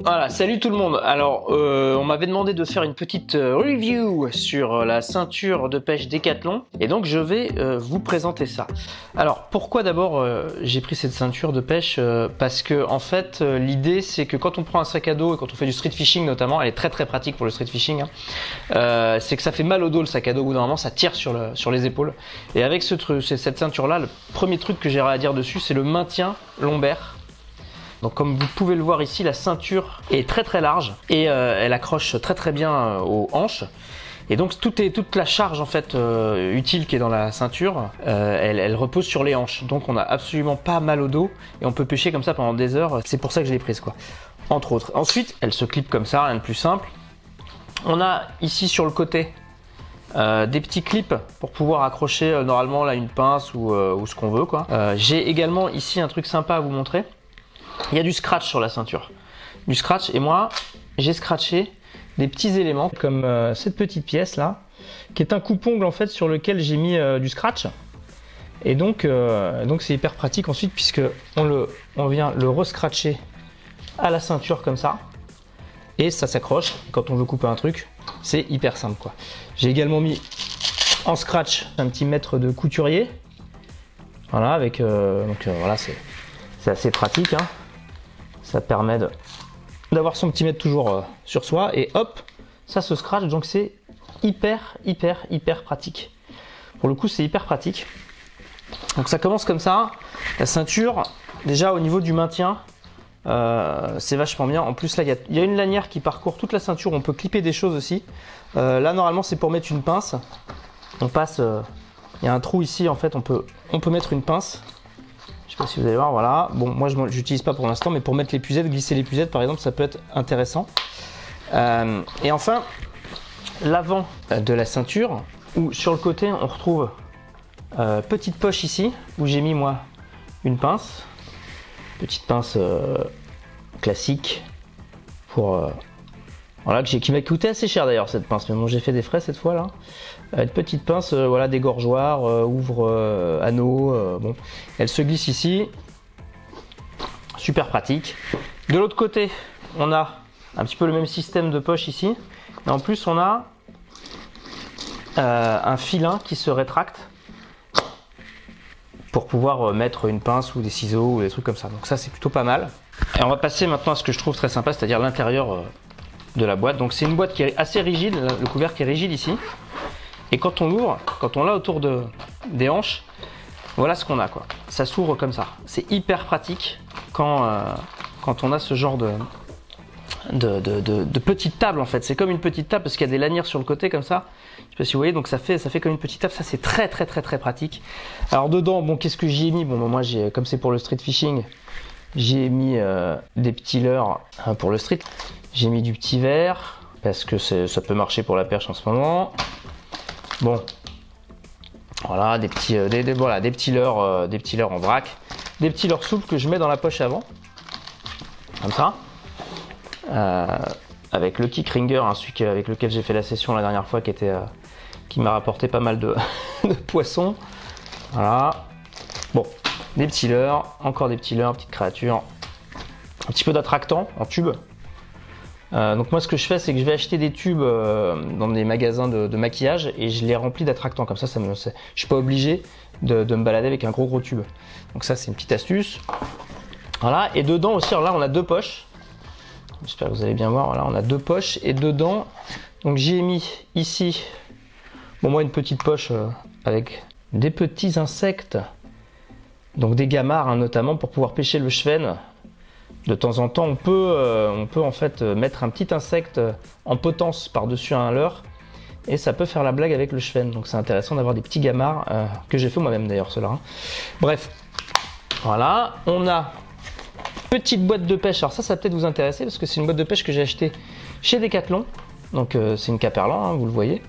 Voilà, salut tout le monde. Alors, on m'avait demandé de faire une petite review sur la ceinture de pêche Decathlon, et donc je vais vous présenter ça. Alors, pourquoi d'abord j'ai pris cette ceinture de pêche parce que en fait, l'idée c'est que quand on prend un sac à dos et quand on fait du street fishing notamment, elle est très très pratique pour le street fishing. C'est que ça fait mal au dos le sac à dos. Au bout d'un moment, ça tire sur les épaules. Et avec cette ceinture là, le premier truc que j'ai à dire dessus, c'est le maintien lombaire. Donc comme vous pouvez le voir ici, la ceinture est très très large et elle accroche très très bien aux hanches. Et donc toute la charge en fait utile qui est dans la ceinture, elle repose sur les hanches. Donc on n'a absolument pas mal au dos et on peut pêcher comme ça pendant des heures. C'est pour ça que je l'ai prise quoi, entre autres. Ensuite, elle se clip comme ça, rien de plus simple. On a ici sur le côté des petits clips pour pouvoir accrocher normalement là une pince ou ce qu'on veut quoi. J'ai également ici un truc sympa à vous montrer. Il y a du scratch sur la ceinture, du scratch, et moi j'ai scratché des petits éléments comme cette petite pièce là, qui est un coupe-ongle en fait sur lequel j'ai mis du scratch, et donc c'est hyper pratique ensuite puisque on vient le rescratcher à la ceinture comme ça, et ça s'accroche quand on veut couper un truc, c'est hyper simple quoi. J'ai également mis en scratch un petit mètre de couturier, voilà, avec voilà, c'est assez pratique hein. Ça permet d'avoir son petit mètre toujours sur soi, et hop, ça se scratch, donc c'est hyper pratique. Pour le coup, c'est hyper pratique. Donc ça commence comme ça. La ceinture, déjà au niveau du maintien, c'est vachement bien. En plus là, il y a une lanière qui parcourt toute la ceinture. On peut clipper des choses aussi. Là, normalement, c'est pour mettre une pince. On passe, il y a un trou ici. En fait, on peut mettre une pince. Je sais pas si vous allez voir, voilà. Bon, moi je n'utilise pas pour l'instant, mais pour mettre l'épuisette, glisser l'épuisette par exemple, ça peut être intéressant. Et enfin, l'avant de la ceinture, où sur le côté on retrouve petite poche ici, où j'ai mis moi une pince, petite pince classique pour voilà, qui m'a coûté assez cher d'ailleurs cette pince, mais bon, j'ai fait des frais cette fois là. Une petite pince, voilà, dégorgeoir, ouvre anneau, bon, elle se glisse ici, super pratique. De l'autre côté, on a un petit peu le même système de poche ici, et en plus on a un filin qui se rétracte pour pouvoir mettre une pince ou des ciseaux ou des trucs comme ça. Donc ça c'est plutôt pas mal. Et on va passer maintenant à ce que je trouve très sympa, c'est-à-dire l'intérieur de la boîte. Donc c'est une boîte qui est assez rigide, le couvercle est rigide ici. Et quand on l'ouvre, quand on l'a autour des hanches, voilà ce qu'on a quoi. Ça s'ouvre comme ça. C'est hyper pratique quand on a ce genre de petite table en fait. C'est comme une petite table parce qu'il y a des lanières sur le côté comme ça. Je sais pas si vous voyez, donc ça fait comme une petite table. Ça c'est très pratique. Alors dedans, bon, qu'est-ce que j'y ai mis? Bon, moi comme c'est pour le street fishing, j'ai mis des petits leurres pour le street. J'ai mis du petit verre parce que ça peut marcher pour la perche en ce moment. Bon, voilà, des petits leurres en vrac, des petits leurres souples que je mets dans la poche avant, comme ça, avec le kick ringer, hein, celui avec lequel j'ai fait la session la dernière fois, qui m'a rapporté pas mal de poissons. Voilà. Bon, des petits leurres, encore des petits leurres, petites créatures, un petit peu d'attractant en tube. Donc moi ce que je fais, c'est que je vais acheter des tubes dans des magasins de maquillage et je les remplis d'attractants, comme ça, je suis pas obligé de me balader avec un gros tube. Donc ça c'est une petite astuce. Voilà, et dedans aussi, alors là on a deux poches, j'espère que vous allez bien voir, voilà, on a deux poches, et dedans, donc j'ai mis ici, bon, moi une petite poche avec des petits insectes, donc des gamarres hein, notamment pour pouvoir pêcher le chevenne. De temps en temps, on peut en fait mettre un petit insecte en potence par-dessus un leurre, et ça peut faire la blague avec le chevenne. Donc c'est intéressant d'avoir des petits gamarres que j'ai fait moi-même d'ailleurs ceux-là. Hein. Bref, voilà, on a petite boîte de pêche. Alors ça va peut-être vous intéresser parce que c'est une boîte de pêche que j'ai achetée chez Decathlon. Donc c'est une Caperlan, hein, vous le voyez.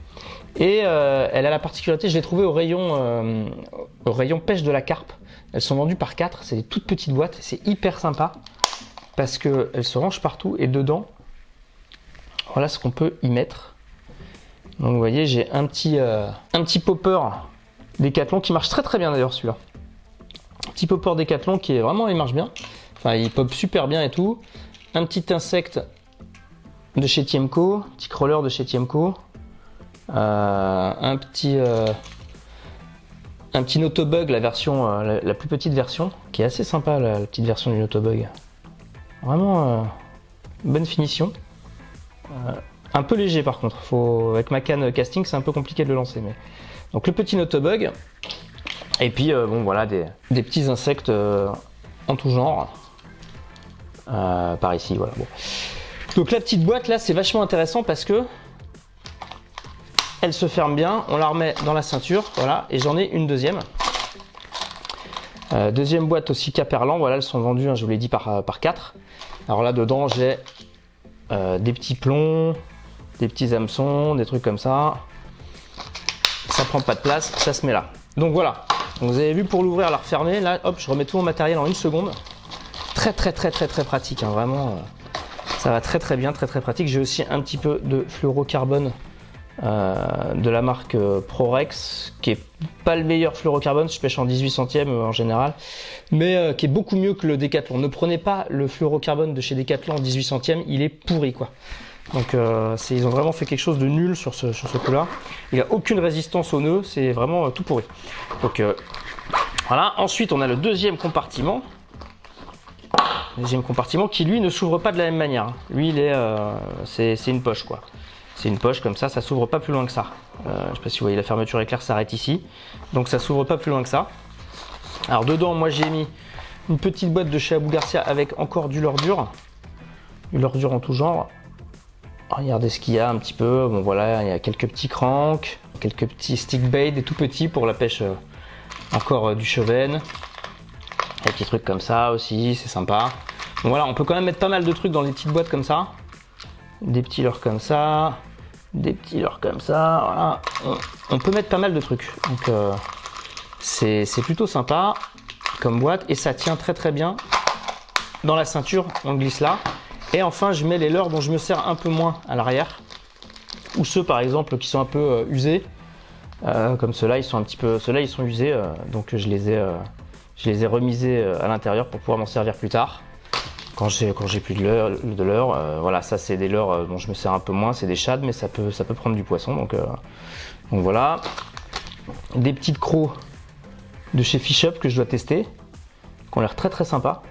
Et elle a la particularité, je l'ai trouvée au rayon pêche de la carpe. Elles sont vendues par 4, c'est des toutes petites boîtes, c'est hyper sympa. Parce qu'elle se range partout, et dedans, voilà ce qu'on peut y mettre. Donc vous voyez, j'ai un petit popper Decathlon qui marche très bien d'ailleurs celui-là. Un petit popper Decathlon qui est vraiment, il marche bien. Enfin, il pop super bien et tout. un petit insecte de chez Tiemco, petit crawler de chez Tiemco, un petit Notobug, la version, la plus petite version, qui est assez sympa, la petite version du Notobug. Vraiment bonne finition. Un peu léger par contre, avec ma canne casting c'est un peu compliqué de le lancer. Mais... Donc le petit Notobug, et puis bon voilà des petits insectes en tout genre, par ici, voilà. Bon. Donc la petite boîte là c'est vachement intéressant parce que elle se ferme bien, on la remet dans la ceinture, voilà, et j'en ai une deuxième. Deuxième boîte aussi Caperlan, voilà, elles sont vendues, hein, je vous l'ai dit, par 4. Alors là dedans j'ai des petits plombs, des petits hameçons, des trucs comme ça. Ça prend pas de place, ça se met là. Donc voilà, donc, vous avez vu, pour l'ouvrir, la refermer, là hop, je remets tout mon matériel en 1 seconde. Très pratique, hein, vraiment. Ça va très bien, très pratique. J'ai aussi un petit peu de fluorocarbone de la marque Prorex, qui est pas le meilleur fluorocarbone, je pêche en 18 centièmes en général, mais qui est beaucoup mieux que le Decathlon. Ne prenez pas le fluorocarbone de chez Decathlon en 18 centièmes, il est pourri quoi. Donc ils ont vraiment fait quelque chose de nul sur ce coup-là. Il n'a aucune résistance aux nœuds, c'est vraiment tout pourri. Donc voilà. Ensuite, on a le deuxième compartiment. Deuxième compartiment qui lui ne s'ouvre pas de la même manière. Lui, il est, c'est une poche quoi. C'est une poche comme ça s'ouvre pas plus loin que ça. Je sais pas si vous voyez, la fermeture éclair s'arrête ici. Donc ça s'ouvre pas plus loin que ça. Alors dedans, moi j'ai mis une petite boîte de chez Abou Garcia avec encore du lordure. Du lordure en tout genre. Regardez ce qu'il y a un petit peu. Bon voilà, il y a quelques petits cranks, quelques petits stick bait, des tout petits pour la pêche encore du cheven. Des petits trucs comme ça aussi, c'est sympa. Donc voilà, on peut quand même mettre pas mal de trucs dans des petites boîtes comme ça. Des petits leurres comme ça, des petits leurres comme ça, voilà. On peut mettre pas mal de trucs. Donc c'est plutôt sympa comme boîte et ça tient très bien dans la ceinture, on glisse là. Et enfin je mets les leurres dont je me sers un peu moins à l'arrière, ou ceux par exemple qui sont un peu usés, comme ceux-là, ils sont un petit peu, ceux-là ils sont usés, donc je les ai remisés à l'intérieur pour pouvoir m'en servir plus tard. Quand j'ai plus de leurre, voilà, ça c'est des leurres dont je me sers un peu moins, c'est des shad, mais ça peut prendre du poisson, donc voilà. Des petites crocs de chez Fish Up que je dois tester, qui ont l'air très sympa.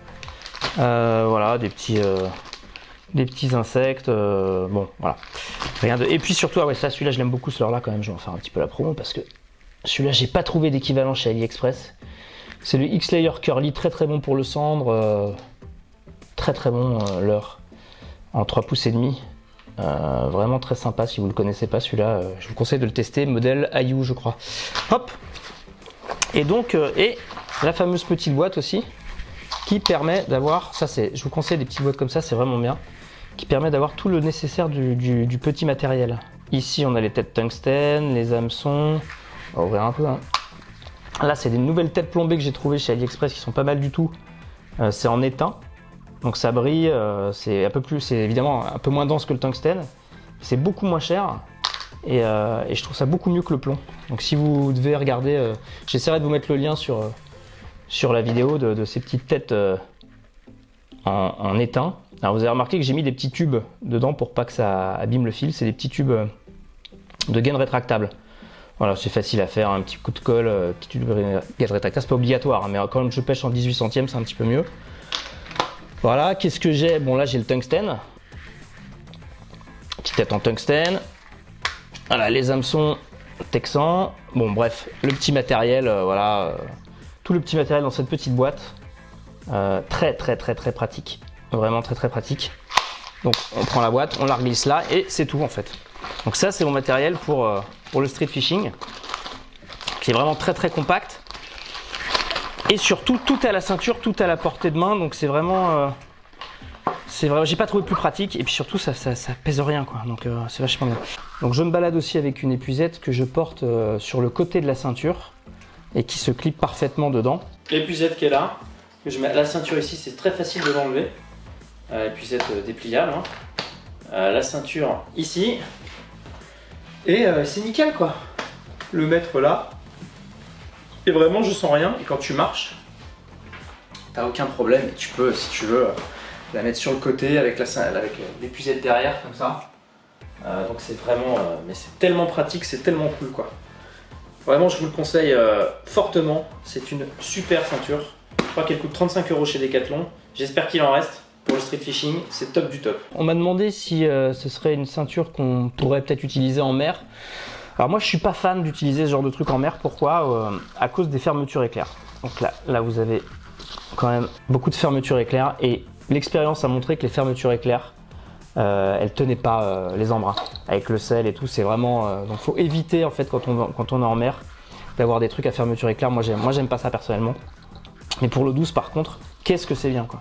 Voilà, des petits insectes, bon voilà. Rien de... Et puis surtout, ah ouais, ça, celui-là je l'aime beaucoup, ce leurre-là quand même, je vais en faire un petit peu la promo parce que celui-là j'ai pas trouvé d'équivalent chez AliExpress. C'est le X-Layer Curly, très bon pour le cendre. Très bon leurre en 3 pouces et demi, vraiment très sympa. Si vous le connaissez pas celui-là, je vous conseille de le tester, modèle Ayu je crois. Hop, et donc et la fameuse petite boîte aussi qui permet d'avoir, ça c'est, je vous conseille des petites boîtes comme ça, c'est vraiment bien, qui permet d'avoir tout le nécessaire du petit matériel. Ici on a les têtes tungstène, les hameçons, on va ouvrir un peu hein. Là c'est des nouvelles têtes plombées que j'ai trouvées chez AliExpress qui sont pas mal du tout, c'est en étain. Donc ça brille, c'est évidemment un peu moins dense que le tungstène, c'est beaucoup moins cher et je trouve ça beaucoup mieux que le plomb. Donc si vous devez regarder, j'essaierai de vous mettre le lien sur la vidéo de ces petites têtes en étain. Alors vous avez remarqué que j'ai mis des petits tubes dedans pour pas que ça abîme le fil, c'est des petits tubes de gaine rétractable. Voilà, c'est facile à faire, un petit coup de colle, petit tube de gaine rétractable, c'est pas obligatoire, hein, mais quand je pêche en 18 centièmes, c'est un petit peu mieux. Voilà, qu'est-ce que j'ai? Bon là j'ai le tungstène. Petite tête en tungstène. Voilà, les hameçons texans. Bon bref, le petit matériel, voilà. Tout le petit matériel dans cette petite boîte. Très pratique. Vraiment très pratique. Donc on prend la boîte, on la reglisse là et c'est tout en fait. Donc ça c'est mon matériel pour le street fishing. Qui est vraiment très compact. Et surtout, tout est à la ceinture, tout est à la portée de main, donc c'est vraiment, j'ai pas trouvé plus pratique. Et puis surtout, ça pèse rien, quoi. Donc c'est vachement bien. Donc je me balade aussi avec une épuisette que je porte sur le côté de la ceinture et qui se clip parfaitement dedans. L'épuisette qui est là, que je mets à la ceinture ici, c'est très facile de l'enlever. Épuisette dépliable. Hein. La ceinture ici. Et c'est nickel, quoi. Le mettre là. Et vraiment je sens rien, et quand tu marches, t'as aucun problème, et tu peux, si tu veux, la mettre sur le côté avec l'épuisette derrière comme ça. Donc c'est vraiment, mais c'est tellement pratique, c'est tellement cool quoi. Vraiment je vous le conseille fortement, c'est une super ceinture. Je crois qu'elle coûte 35 € chez Decathlon, j'espère qu'il en reste. Pour le street fishing, c'est top du top. On m'a demandé si ce serait une ceinture qu'on pourrait peut-être utiliser en mer. Alors moi je suis pas fan d'utiliser ce genre de truc en mer, pourquoi à cause des fermetures éclairs. Donc là vous avez quand même beaucoup de fermetures éclairs et l'expérience a montré que les fermetures éclairs elles tenaient pas les embruns avec le sel et tout, c'est vraiment donc faut éviter en fait quand on est en mer d'avoir des trucs à fermeture éclair. Moi j'aime pas ça personnellement. Mais pour l'eau douce par contre, qu'est-ce que c'est bien quoi.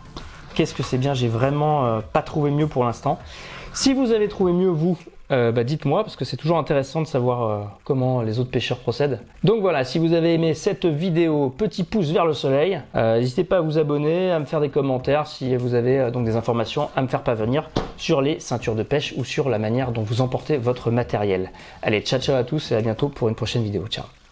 Qu'est-ce que c'est bien, j'ai vraiment pas trouvé mieux pour l'instant. Si vous avez trouvé mieux vous, dites-moi parce que c'est toujours intéressant de savoir comment les autres pêcheurs procèdent. Donc voilà, si vous avez aimé cette vidéo, petit pouce vers le soleil. N'hésitez pas à vous abonner, à me faire des commentaires si vous avez donc des informations à me faire parvenir sur les ceintures de pêche ou sur la manière dont vous emportez votre matériel. Allez, ciao ciao à tous et à bientôt pour une prochaine vidéo. Ciao.